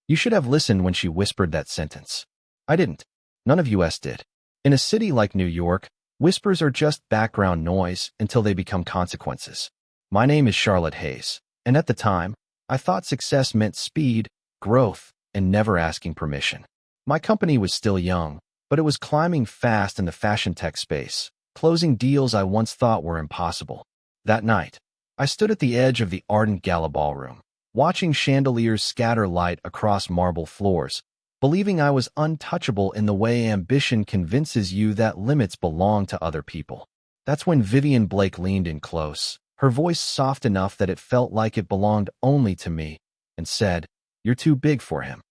You should have listened when she whispered that sentence. I didn't. None of us did. In a city like New York, whispers are just background noise until they become consequences. My name is Charlotte Hayes, and at the time, I thought success meant speed, growth, and never asking permission. My company was still young, but it was climbing fast in the fashion tech space, closing deals I once thought were impossible. That night, I stood at the edge of the ardent gala ballroom, watching chandeliers scatter light across marble floors, believing I was untouchable in the way ambition convinces you that limits belong to other people. That's when Vivian Blake leaned in close, her voice soft enough that it felt like it belonged only to me, and said, "You're too big for him."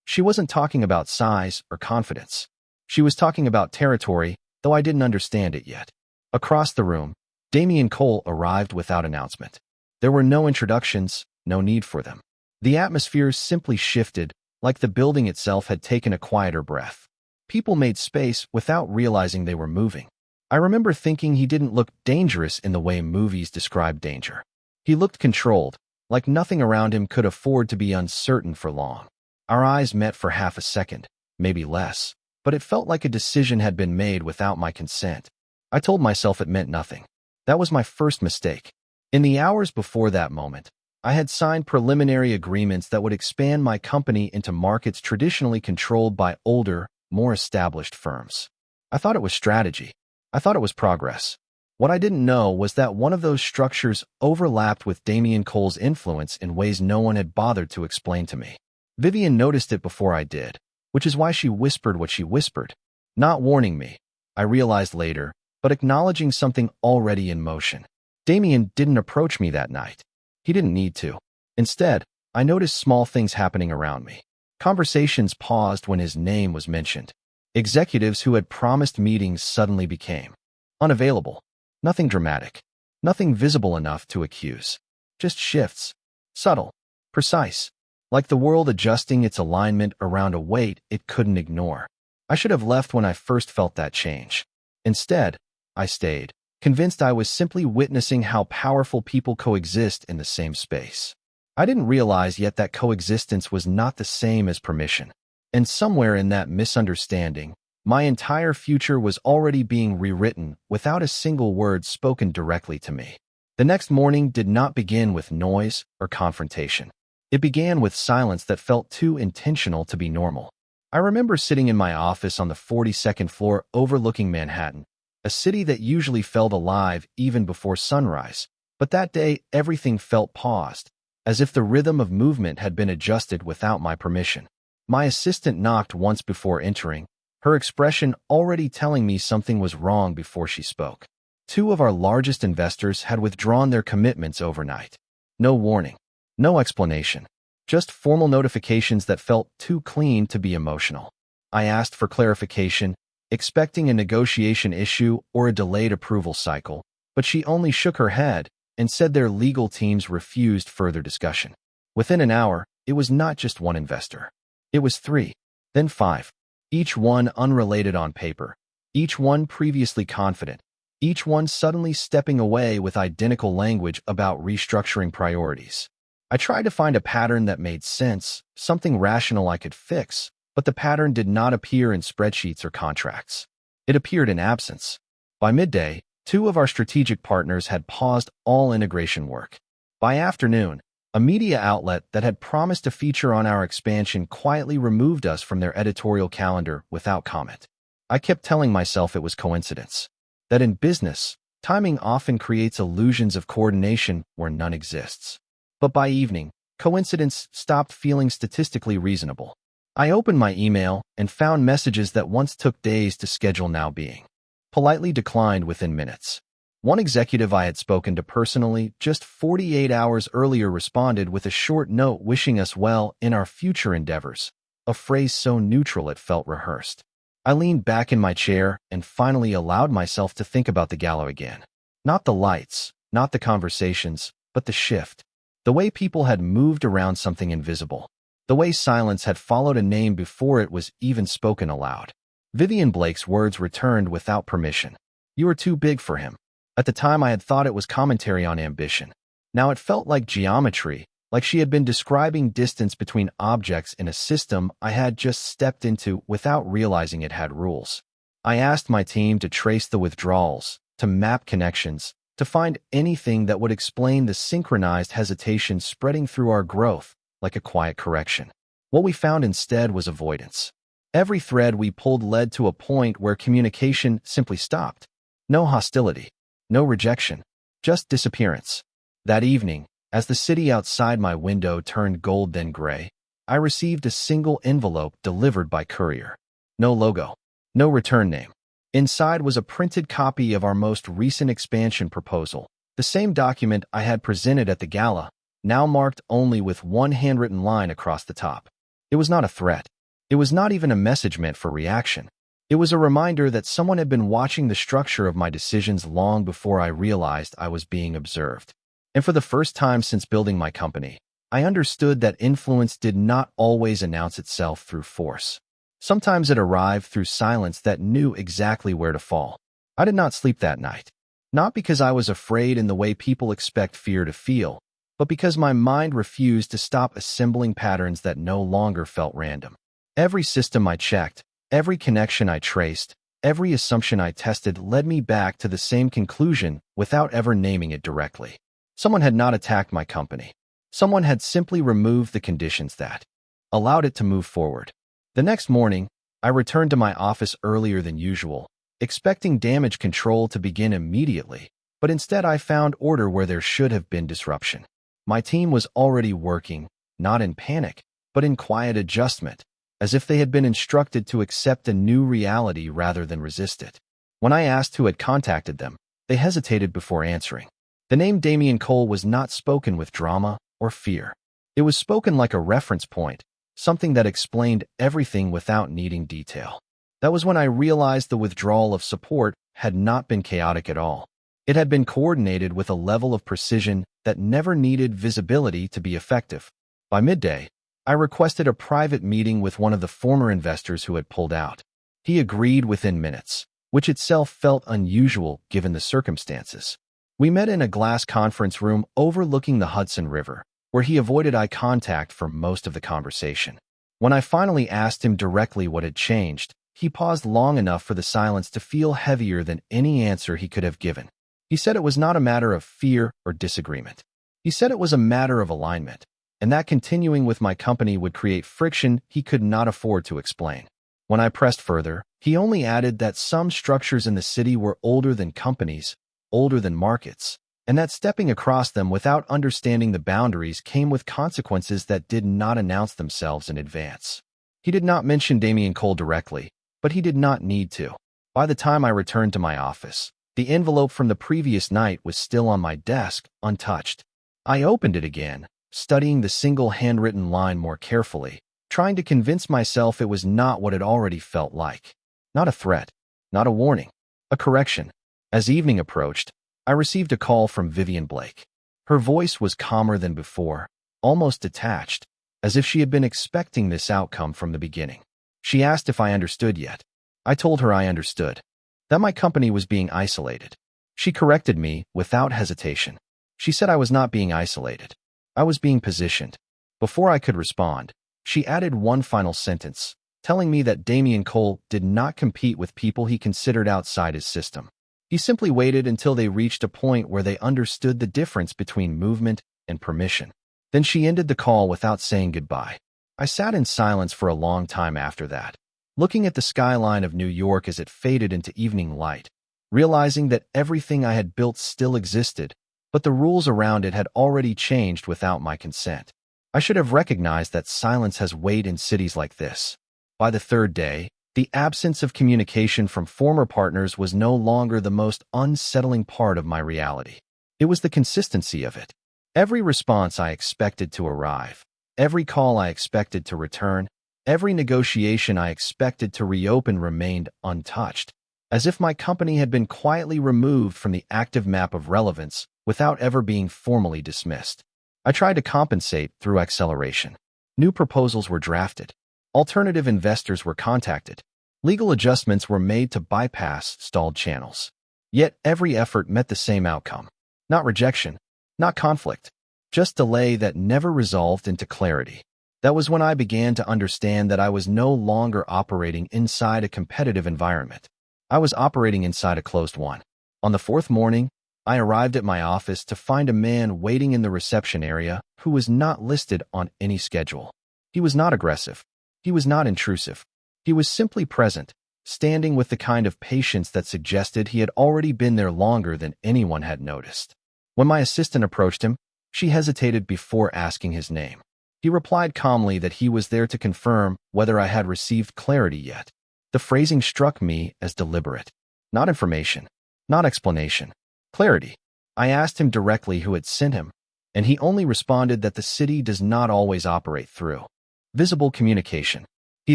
She wasn't talking about size or confidence. She was talking about territory, though I didn't understand it yet. Across the room, Damian Cole arrived without announcement. There were no introductions, no need for them. The atmosphere simply shifted, like the building itself had taken a quieter breath. People made space without realizing they were moving. I remember thinking he didn't look dangerous in the way movies describe danger. He looked controlled, like nothing around him could afford to be uncertain for long. Our eyes met for half a second, maybe less, but it felt like a decision had been made without my consent. I told myself it meant nothing. That was my first mistake. In the hours before that moment, I had signed preliminary agreements that would expand my company into markets traditionally controlled by older, more established firms. I thought it was strategy. I thought it was progress. What I didn't know was that one of those structures overlapped with Damian Cole's influence in ways no one had bothered to explain to me. Vivian noticed it before I did, which is why she whispered what she whispered, not warning me, I realized later, but acknowledging something already in motion. Damian didn't approach me that night. He didn't need to. Instead, I noticed small things happening around me. Conversations paused when his name was mentioned. Executives who had promised meetings suddenly became unavailable. Nothing dramatic. Nothing visible enough to accuse. Just shifts. Subtle. Precise. Like the world adjusting its alignment around a weight it couldn't ignore. I should have left when I first felt that change. Instead, I stayed, convinced I was simply witnessing how powerful people coexist in the same space. I didn't realize yet that coexistence was not the same as permission. And somewhere in that misunderstanding, my entire future was already being rewritten without a single word spoken directly to me. The next morning did not begin with noise or confrontation. It began with silence that felt too intentional to be normal. I remember sitting in my office on the 42nd floor overlooking Manhattan, a city that usually felt alive even before sunrise. But that day, everything felt paused, as if the rhythm of movement had been adjusted without my permission. My assistant knocked once before entering, her expression already telling me something was wrong before she spoke. Two of our largest investors had withdrawn their commitments overnight. No warning. No explanation, just formal notifications that felt too clean to be emotional. I asked for clarification, expecting a negotiation issue or a delayed approval cycle, but she only shook her head and said their legal teams refused further discussion. Within an hour, it was not just one investor. It was 3, then 5, each one unrelated on paper, each one previously confident, each one suddenly stepping away with identical language about restructuring priorities. I tried to find a pattern that made sense, something rational I could fix, but the pattern did not appear in spreadsheets or contracts. It appeared in absence. By midday, 2 of our strategic partners had paused all integration work. By afternoon, a media outlet that had promised to feature on our expansion quietly removed us from their editorial calendar without comment. I kept telling myself it was coincidence, that in business, timing often creates illusions of coordination where none exists. But by evening, coincidence stopped feeling statistically reasonable. I opened my email and found messages that once took days to schedule now being politely declined within minutes. One executive I had spoken to personally just 48 hours earlier responded with a short note wishing us well in our future endeavors, a phrase so neutral it felt rehearsed. I leaned back in my chair and finally allowed myself to think about the gala again. Not the lights, not the conversations, but the shift. The way people had moved around something invisible. The way silence had followed a name before it was even spoken aloud. Vivian Blake's words returned without permission. You were too big for him. At the time I had thought it was commentary on ambition. Now it felt like geometry, like she had been describing distance between objects in a system I had just stepped into without realizing it had rules. I asked my team to trace the withdrawals, to map connections, to find anything that would explain the synchronized hesitation spreading through our growth like a quiet correction. What we found instead was avoidance. Every thread we pulled led to a point where communication simply stopped. No hostility, no rejection, just disappearance. That evening, as the city outside my window turned gold then gray, I received a single envelope delivered by courier. No logo, no return name. Inside was a printed copy of our most recent expansion proposal, the same document I had presented at the gala, now marked only with one handwritten line across the top. It was not a threat. It was not even a message meant for reaction. It was a reminder that someone had been watching the structure of my decisions long before I realized I was being observed. And for the first time since building my company, I understood that influence did not always announce itself through force. Sometimes it arrived through silence that knew exactly where to fall. I did not sleep that night. Not because I was afraid in the way people expect fear to feel, but because my mind refused to stop assembling patterns that no longer felt random. Every system I checked, every connection I traced, every assumption I tested led me back to the same conclusion without ever naming it directly. Someone had not attacked my company. Someone had simply removed the conditions that allowed it to move forward. The next morning, I returned to my office earlier than usual, expecting damage control to begin immediately, but instead I found order where there should have been disruption. My team was already working, not in panic, but in quiet adjustment, as if they had been instructed to accept a new reality rather than resist it. When I asked who had contacted them, they hesitated before answering. The name Damian Cole was not spoken with drama or fear. It was spoken like a reference point, something that explained everything without needing detail. That was when I realized the withdrawal of support had not been chaotic at all. It had been coordinated with a level of precision that never needed visibility to be effective. By midday, I requested a private meeting with one of the former investors who had pulled out. He agreed within minutes, which itself felt unusual given the circumstances. We met in a glass conference room overlooking the Hudson River, where he avoided eye contact for most of the conversation. When I finally asked him directly what had changed, he paused long enough for the silence to feel heavier than any answer he could have given. He said it was not a matter of fear or disagreement. He said it was a matter of alignment, and that continuing with my company would create friction he could not afford to explain. When I pressed further, he only added that some structures in the city were older than companies, older than markets, and that stepping across them without understanding the boundaries came with consequences that did not announce themselves in advance. He did not mention Damian Cole directly, but he did not need to. By the time I returned to my office, the envelope from the previous night was still on my desk, untouched. I opened it again, studying the single handwritten line more carefully, trying to convince myself it was not what it already felt like. Not a threat, not a warning, a correction. As evening approached, I received a call from Vivian Blake. Her voice was calmer than before, almost detached, as if she had been expecting this outcome from the beginning. She asked if I understood yet. I told her I understood, that my company was being isolated. She corrected me without hesitation. She said I was not being isolated. I was being positioned. Before I could respond, she added one final sentence, telling me that Damian Cole did not compete with people he considered outside his system. He simply waited until they reached a point where they understood the difference between movement and permission. Then she ended the call without saying goodbye. I sat in silence for a long time after that, looking at the skyline of New York as it faded into evening light, realizing that everything I had built still existed, but the rules around it had already changed without my consent. I should have recognized that silence has weight in cities like this. By the third day, the absence of communication from former partners was no longer the most unsettling part of my reality. It was the consistency of it. Every response I expected to arrive, every call I expected to return, every negotiation I expected to reopen remained untouched, as if my company had been quietly removed from the active map of relevance without ever being formally dismissed. I tried to compensate through acceleration. New proposals were drafted. Alternative investors were contacted. Legal adjustments were made to bypass stalled channels. Yet every effort met the same outcome. Not rejection, not conflict, just delay that never resolved into clarity. That was when I began to understand that I was no longer operating inside a competitive environment. I was operating inside a closed one. On the fourth morning, I arrived at my office to find a man waiting in the reception area who was not listed on any schedule. He was not aggressive. He was not intrusive. He was simply present, standing with the kind of patience that suggested he had already been there longer than anyone had noticed. When my assistant approached him, she hesitated before asking his name. He replied calmly that he was there to confirm whether I had received clarity yet. The phrasing struck me as deliberate. Not information, not explanation. Clarity. I asked him directly who had sent him, and he only responded that the city does not always operate through visible communication. He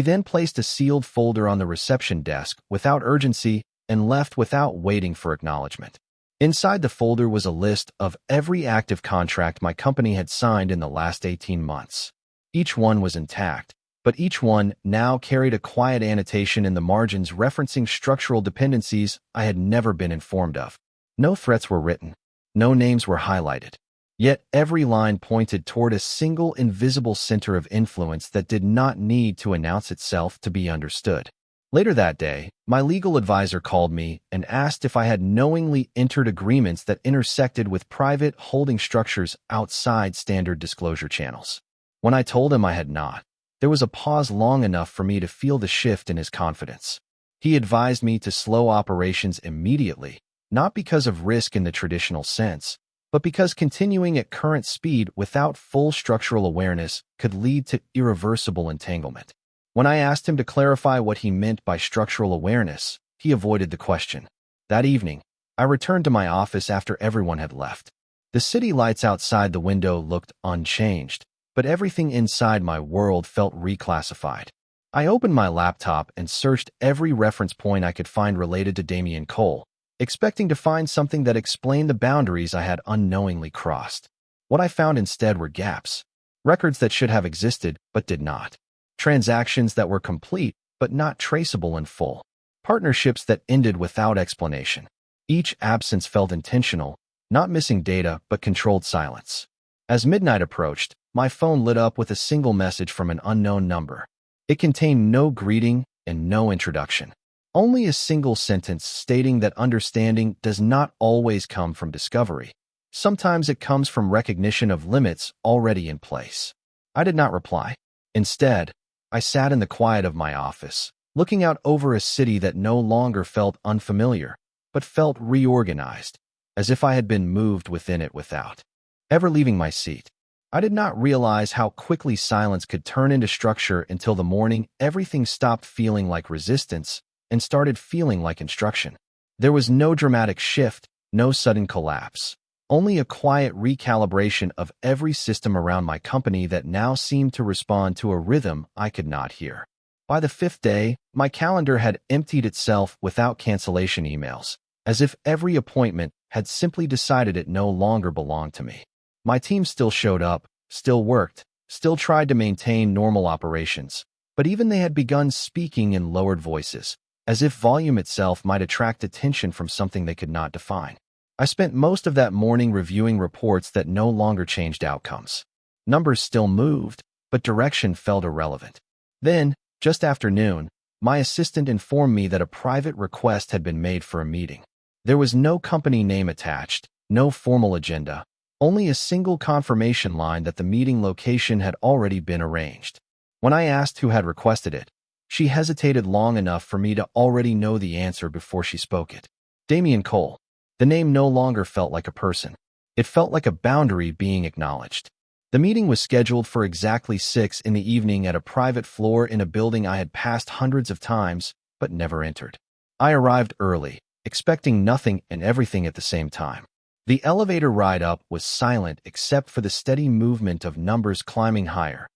then placed a sealed folder on the reception desk without urgency and left without waiting for acknowledgement. Inside the folder was a list of every active contract my company had signed in the last 18 months. Each one was intact, but each one now carried a quiet annotation in the margins referencing structural dependencies I had never been informed of. No threats were written. No names were highlighted. Yet every line pointed toward a single invisible center of influence that did not need to announce itself to be understood. Later that day, my legal advisor called me and asked if I had knowingly entered agreements that intersected with private holding structures outside standard disclosure channels. When I told him I had not, there was a pause long enough for me to feel the shift in his confidence. He advised me to slow operations immediately, not because of risk in the traditional sense, but because continuing at current speed without full structural awareness could lead to irreversible entanglement. When I asked him to clarify what he meant by structural awareness, he avoided the question. That evening, I returned to my office after everyone had left. The city lights outside the window looked unchanged, but everything inside my world felt reclassified. I opened my laptop and searched every reference point I could find related to Damian Cole, expecting to find something that explained the boundaries I had unknowingly crossed. What I found instead were gaps. Records that should have existed but did not. Transactions that were complete but not traceable in full. Partnerships that ended without explanation. Each absence felt intentional, not missing data but controlled silence. As midnight approached, my phone lit up with a single message from an unknown number. It contained no greeting and no introduction. Only a single sentence stating that understanding does not always come from discovery. Sometimes it comes from recognition of limits already in place. I did not reply. Instead, I sat in the quiet of my office, looking out over a city that no longer felt unfamiliar, but felt reorganized, as if I had been moved within it without ever leaving my seat. I did not realize how quickly silence could turn into structure until the morning everything stopped feeling like resistance and started feeling like instruction. There was no dramatic shift, no sudden collapse, only a quiet recalibration of every system around my company that now seemed to respond to a rhythm I could not hear. By the fifth day, my calendar had emptied itself without cancellation emails, as if every appointment had simply decided it no longer belonged to me. My team still showed up, still worked, still tried to maintain normal operations, but even they had begun speaking in lowered voices, as if volume itself might attract attention from something they could not define. I spent most of that morning reviewing reports that no longer changed outcomes. Numbers still moved, but direction felt irrelevant. Then, just after noon, my assistant informed me that a private request had been made for a meeting. There was no company name attached, no formal agenda, only a single confirmation line that the meeting location had already been arranged. When I asked who had requested it, she hesitated long enough for me to already know the answer before she spoke it. Damian Cole. The name no longer felt like a person. It felt like a boundary being acknowledged. The meeting was scheduled for exactly 6 in the evening at a private floor in a building I had passed hundreds of times, but never entered. I arrived early, expecting nothing and everything at the same time. The elevator ride up was silent except for the steady movement of numbers climbing higher,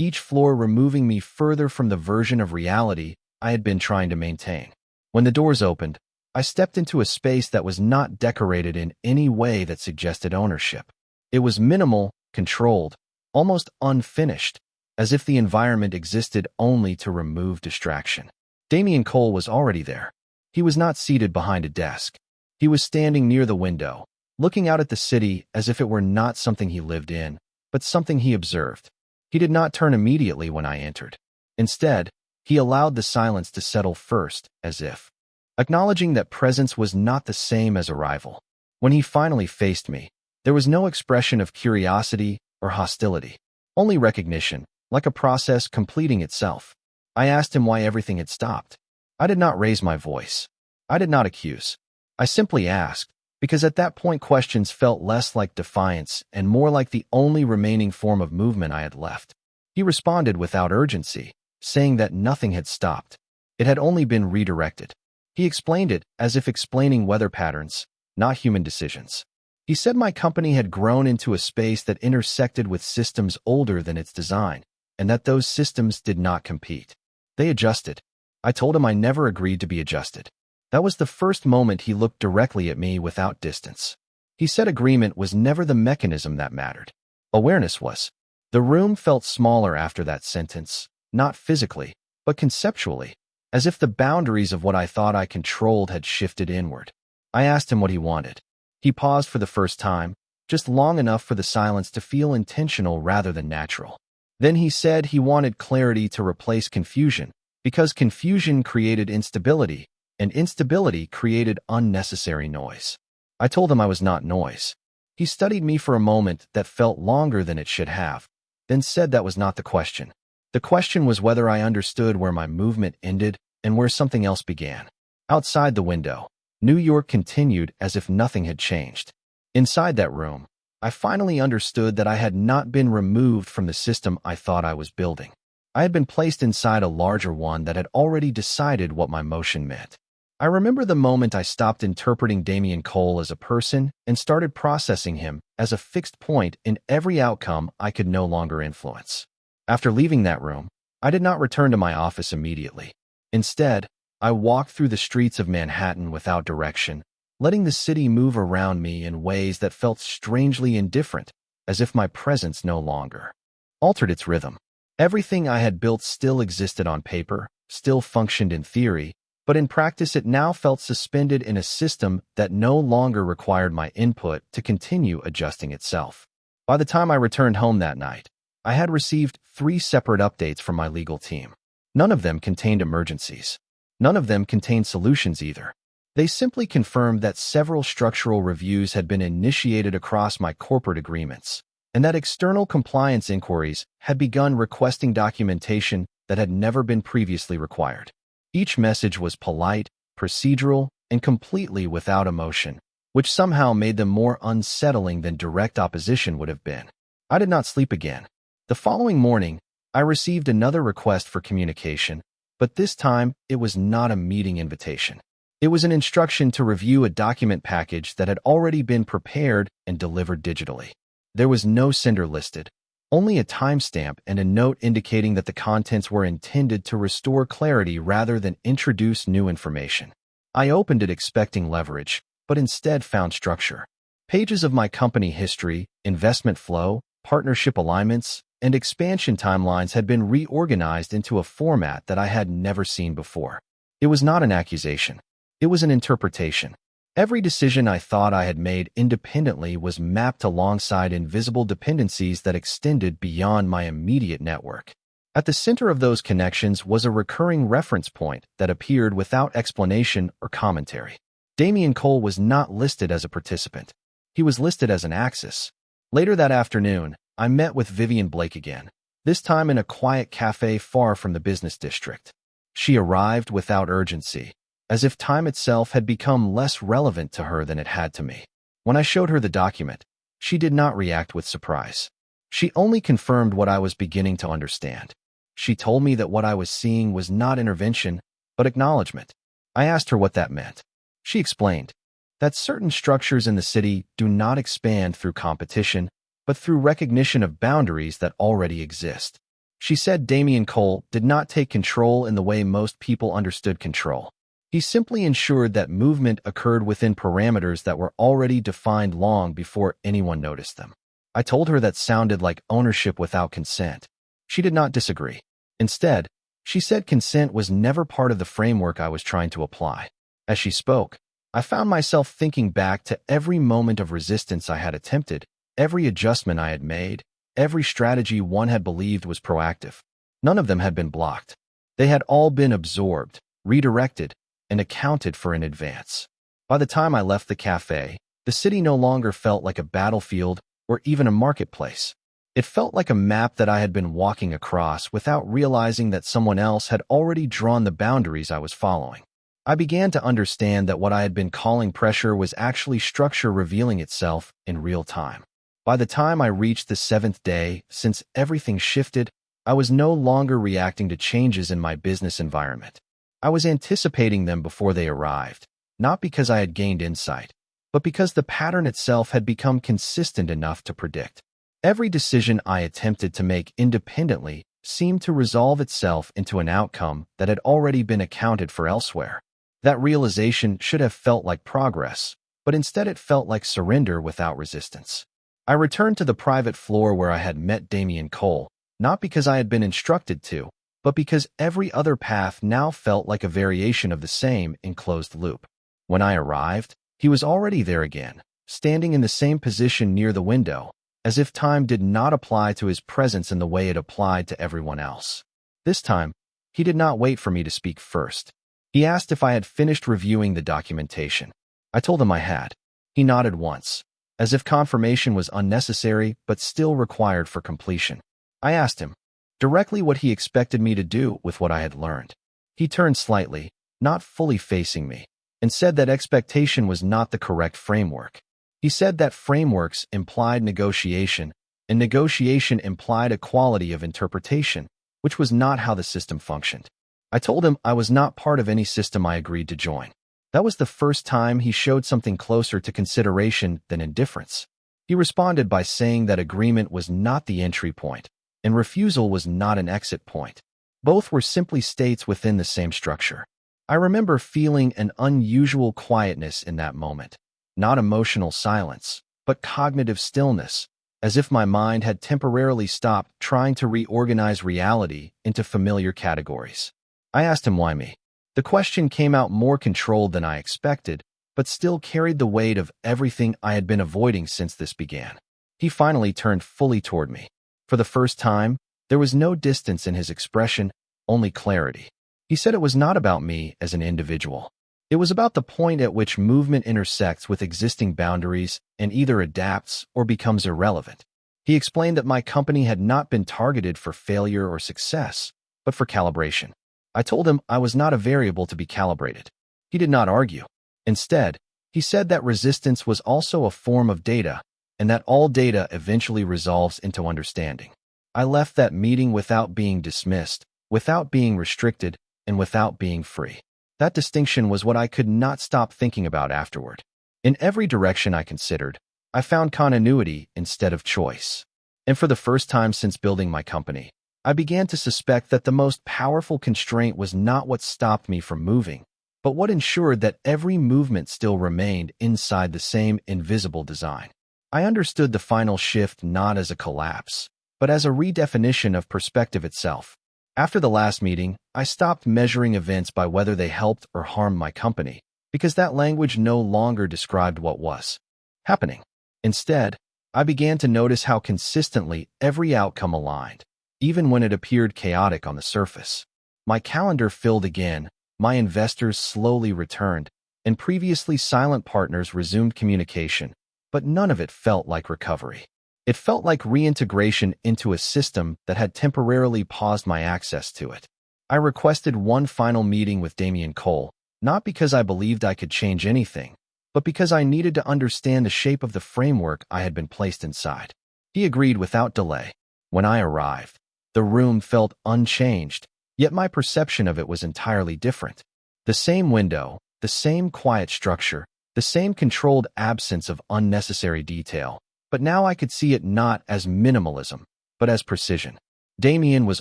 each floor removing me further from the version of reality I had been trying to maintain. When the doors opened, I stepped into a space that was not decorated in any way that suggested ownership. It was minimal, controlled, almost unfinished, as if the environment existed only to remove distraction. Damian Cole was already there. He was not seated behind a desk. He was standing near the window, looking out at the city as if it were not something he lived in, but something he observed. He did not turn immediately when I entered. Instead, he allowed the silence to settle first, as if acknowledging that presence was not the same as arrival. When he finally faced me, there was no expression of curiosity or hostility, only recognition, like a process completing itself. I asked him why everything had stopped. I did not raise my voice. I did not accuse. I simply asked, because at that point questions felt less like defiance and more like the only remaining form of movement I had left. He responded without urgency, saying that nothing had stopped. It had only been redirected. He explained it as if explaining weather patterns, not human decisions. He said my company had grown into a space that intersected with systems older than its design, and that those systems did not compete. They adjusted. I told him I never agreed to be adjusted. That was the first moment he looked directly at me without distance. He said agreement was never the mechanism that mattered. Awareness was. The room felt smaller after that sentence, not physically, but conceptually, as if the boundaries of what I thought I controlled had shifted inward. I asked him what he wanted. He paused for the first time, just long enough for the silence to feel intentional rather than natural. Then he said he wanted clarity to replace confusion, because confusion created instability, and instability created unnecessary noise. I told him I was not noise. He studied me for a moment that felt longer than it should have, then said that was not the question. The question was whether I understood where my movement ended and where something else began. Outside the window, New York continued as if nothing had changed. Inside that room, I finally understood that I had not been removed from the system I thought I was building. I had been placed inside a larger one that had already decided what my motion meant. I remember the moment I stopped interpreting Damian Cole as a person and started processing him as a fixed point in every outcome I could no longer influence. After leaving that room, I did not return to my office immediately. Instead, I walked through the streets of Manhattan without direction, letting the city move around me in ways that felt strangely indifferent, as if my presence no longer altered its rhythm. Everything I had built still existed on paper, still functioned in theory, but in practice it now felt suspended in a system that no longer required my input to continue adjusting itself. By the time I returned home that night, I had received 3 separate updates from my legal team. None of them contained emergencies. None of them contained solutions either. They simply confirmed that several structural reviews had been initiated across my corporate agreements, and that external compliance inquiries had begun requesting documentation that had never been previously required. Each message was polite, procedural, and completely without emotion, which somehow made them more unsettling than direct opposition would have been. I did not sleep again. The following morning, I received another request for communication, but this time it was not a meeting invitation. It was an instruction to review a document package that had already been prepared and delivered digitally. There was no sender listed, only a timestamp and a note indicating that the contents were intended to restore clarity rather than introduce new information. I opened it expecting leverage, but instead found structure. Pages of my company history, investment flow, partnership alignments, and expansion timelines had been reorganized into a format that I had never seen before. It was not an accusation. It was an interpretation. Every decision I thought I had made independently was mapped alongside invisible dependencies that extended beyond my immediate network. At the center of those connections was a recurring reference point that appeared without explanation or commentary. Damian Cole was not listed as a participant. He was listed as an axis. Later that afternoon, I met with Vivian Blake again, this time in a quiet cafe far from the business district. She arrived without urgency, as if time itself had become less relevant to her than it had to me. When I showed her the document, she did not react with surprise. She only confirmed what I was beginning to understand. She told me that what I was seeing was not intervention, but acknowledgement. I asked her what that meant. She explained that certain structures in the city do not expand through competition, but through recognition of boundaries that already exist. She said Damian Cole did not take control in the way most people understood control. He simply ensured that movement occurred within parameters that were already defined long before anyone noticed them. I told her that sounded like ownership without consent. She did not disagree. Instead, she said consent was never part of the framework I was trying to apply. As she spoke, I found myself thinking back to every moment of resistance I had attempted, every adjustment I had made, every strategy one had believed was proactive. None of them had been blocked. They had all been absorbed, redirected, and accounted for in advance. By the time I left the cafe, the city no longer felt like a battlefield or even a marketplace. It felt like a map that I had been walking across without realizing that someone else had already drawn the boundaries I was following. I began to understand that what I had been calling pressure was actually structure revealing itself in real time. By the time I reached the 7th day, since everything shifted, I was no longer reacting to changes in my business environment. I was anticipating them before they arrived, not because I had gained insight, but because the pattern itself had become consistent enough to predict. Every decision I attempted to make independently seemed to resolve itself into an outcome that had already been accounted for elsewhere. That realization should have felt like progress, but instead it felt like surrender without resistance. I returned to the private floor where I had met Damian Cole, not because I had been instructed to, but because every other path now felt like a variation of the same enclosed loop. When I arrived, he was already there again, standing in the same position near the window, as if time did not apply to his presence in the way it applied to everyone else. This time, he did not wait for me to speak first. He asked if I had finished reviewing the documentation. I told him I had. He nodded once, as if confirmation was unnecessary but still required for completion. I asked him directly what he expected me to do with what I had learned. He turned slightly, not fully facing me, and said that expectation was not the correct framework. He said that frameworks implied negotiation, and negotiation implied a quality of interpretation, which was not how the system functioned. I told him I was not part of any system I agreed to join. That was the first time he showed something closer to consideration than indifference. He responded by saying that agreement was not the entry point, and refusal was not an exit point. Both were simply states within the same structure. I remember feeling an unusual quietness in that moment, not emotional silence, but cognitive stillness, as if my mind had temporarily stopped trying to reorganize reality into familiar categories. I asked him why me. The question came out more controlled than I expected, but still carried the weight of everything I had been avoiding since this began. He finally turned fully toward me. For the first time, there was no distance in his expression, only clarity. He said it was not about me as an individual. It was about the point at which movement intersects with existing boundaries and either adapts or becomes irrelevant. He explained that my company had not been targeted for failure or success, but for calibration. I told him I was not a variable to be calibrated. He did not argue. Instead, he said that resistance was also a form of data, and that all data eventually resolves into understanding. I left that meeting without being dismissed, without being restricted, and without being free. That distinction was what I could not stop thinking about afterward. In every direction I considered, I found continuity instead of choice. And for the first time since building my company, I began to suspect that the most powerful constraint was not what stopped me from moving, but what ensured that every movement still remained inside the same invisible design. I understood the final shift not as a collapse, but as a redefinition of perspective itself. After the last meeting, I stopped measuring events by whether they helped or harmed my company, because that language no longer described what was happening. Instead, I began to notice how consistently every outcome aligned, even when it appeared chaotic on the surface. My calendar filled again, my investors slowly returned, and previously silent partners resumed communication, but none of it felt like recovery. It felt like reintegration into a system that had temporarily paused my access to it. I requested one final meeting with Damian Cole, not because I believed I could change anything, but because I needed to understand the shape of the framework I had been placed inside. He agreed without delay. When I arrived, the room felt unchanged, yet my perception of it was entirely different. The same window, the same quiet structure, the same controlled absence of unnecessary detail, but now I could see it not as minimalism, but as precision. Damian was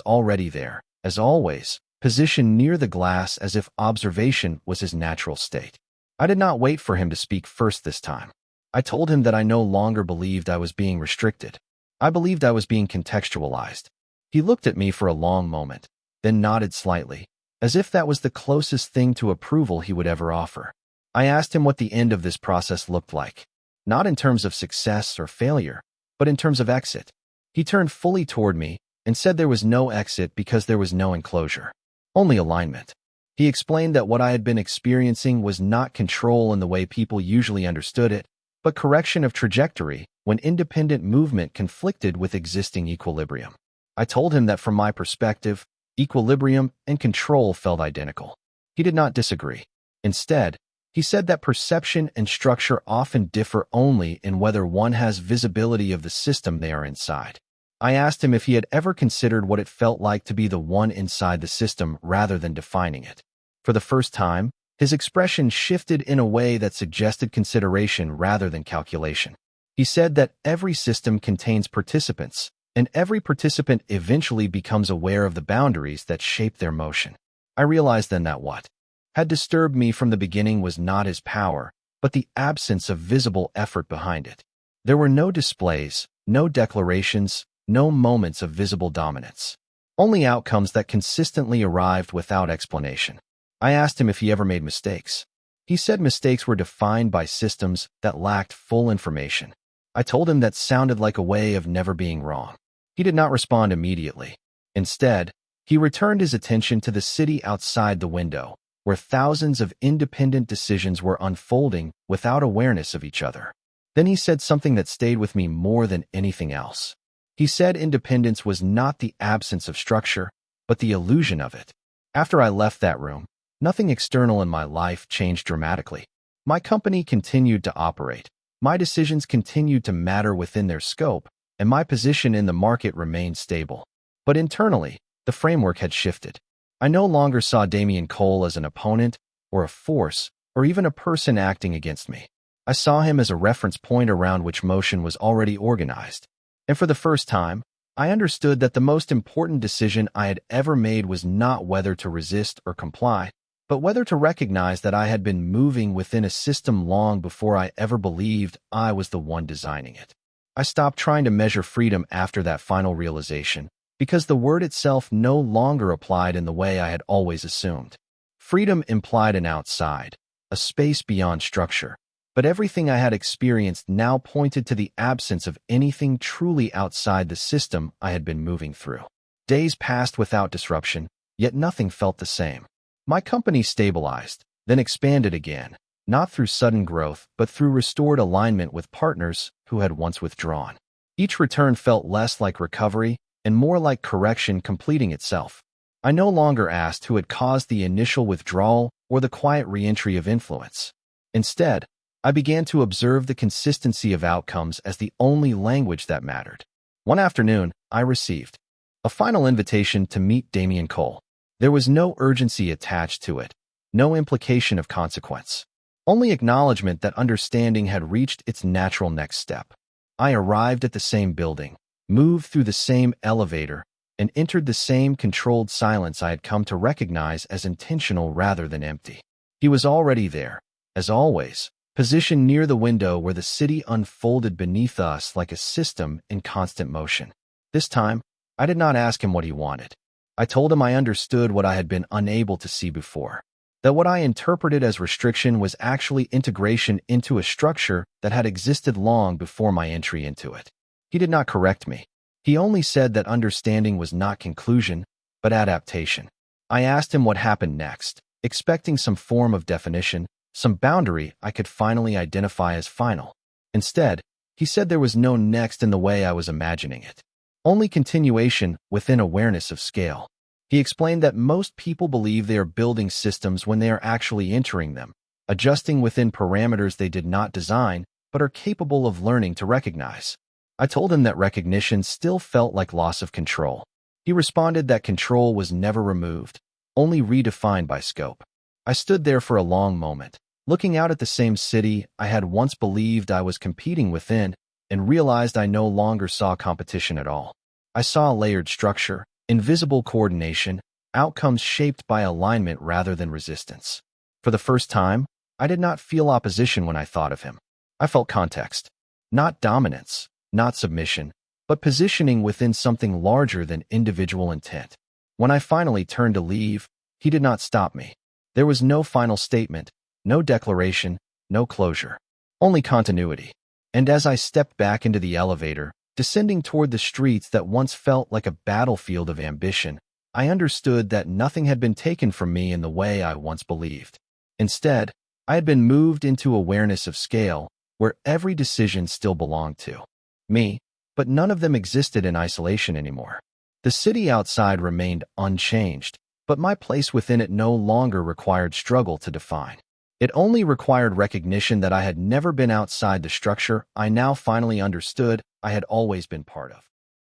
already there, as always, positioned near the glass as if observation was his natural state. I did not wait for him to speak first this time. I told him that I no longer believed I was being restricted. I believed I was being contextualized. He looked at me for a long moment, then nodded slightly, as if that was the closest thing to approval he would ever offer. I asked him what the end of this process looked like, not in terms of success or failure, but in terms of exit. He turned fully toward me and said there was no exit because there was no enclosure, only alignment. He explained that what I had been experiencing was not control in the way people usually understood it, but correction of trajectory when independent movement conflicted with existing equilibrium. I told him that from my perspective, equilibrium and control felt identical. He did not disagree. Instead, he said that perception and structure often differ only in whether one has visibility of the system they are inside. I asked him if he had ever considered what it felt like to be the one inside the system rather than defining it. For the first time, his expression shifted in a way that suggested consideration rather than calculation. He said that every system contains participants, and every participant eventually becomes aware of the boundaries that shape their motion. I realized then that what had disturbed me from the beginning was not his power, but the absence of visible effort behind it. There were no displays, no declarations, no moments of visible dominance. Only outcomes that consistently arrived without explanation. I asked him if he ever made mistakes. He said mistakes were defined by systems that lacked full information. I told him that sounded like a way of never being wrong. He did not respond immediately. Instead, he returned his attention to the city outside the window, where thousands of independent decisions were unfolding without awareness of each other. Then he said something that stayed with me more than anything else. He said independence was not the absence of structure, but the illusion of it. After I left that room, nothing external in my life changed dramatically. My company continued to operate. My decisions continued to matter within their scope, and my position in the market remained stable. But internally, the framework had shifted. I no longer saw Damian Cole as an opponent, or a force, or even a person acting against me. I saw him as a reference point around which motion was already organized. And for the first time, I understood that the most important decision I had ever made was not whether to resist or comply, but whether to recognize that I had been moving within a system long before I ever believed I was the one designing it. I stopped trying to measure freedom after that final realization, because the word itself no longer applied in the way I had always assumed. Freedom implied an outside, a space beyond structure, but everything I had experienced now pointed to the absence of anything truly outside the system I had been moving through. Days passed without disruption, yet nothing felt the same. My company stabilized, then expanded again, not through sudden growth, but through restored alignment with partners who had once withdrawn. Each return felt less like recovery and more like correction completing itself. I no longer asked who had caused the initial withdrawal or the quiet reentry of influence. Instead, I began to observe the consistency of outcomes as the only language that mattered. One afternoon, I received a final invitation to meet Damian Cole. There was no urgency attached to it, no implication of consequence, only acknowledgement that understanding had reached its natural next step. I arrived at the same building, moved through the same elevator, and entered the same controlled silence I had come to recognize as intentional rather than empty. He was already there, as always, positioned near the window where the city unfolded beneath us like a system in constant motion. This time, I did not ask him what he wanted. I told him I understood what I had been unable to see before, that what I interpreted as restriction was actually integration into a structure that had existed long before my entry into it. He did not correct me. He only said that understanding was not conclusion, but adaptation. I asked him what happened next, expecting some form of definition, some boundary I could finally identify as final. Instead, he said there was no next in the way I was imagining it. Only continuation within awareness of scale. He explained that most people believe they are building systems when they are actually entering them, adjusting within parameters they did not design, but are capable of learning to recognize. I told him that recognition still felt like loss of control. He responded that control was never removed, only redefined by scope. I stood there for a long moment, looking out at the same city I had once believed I was competing within, and realized I no longer saw competition at all. I saw a layered structure, invisible coordination, outcomes shaped by alignment rather than resistance. For the first time, I did not feel opposition when I thought of him. I felt context. Not dominance, not submission, but positioning within something larger than individual intent. When I finally turned to leave, he did not stop me. There was no final statement, No declaration, no closure. Only continuity. And as I stepped back into the elevator, descending toward the streets that once felt like a battlefield of ambition, I understood that nothing had been taken from me in the way I once believed. Instead, I had been moved into awareness of scale, where every decision still belonged to me, but none of them existed in isolation anymore. The city outside remained unchanged, but my place within it no longer required struggle to define. It only required recognition that I had never been outside the structure I now finally understood I had always been part of.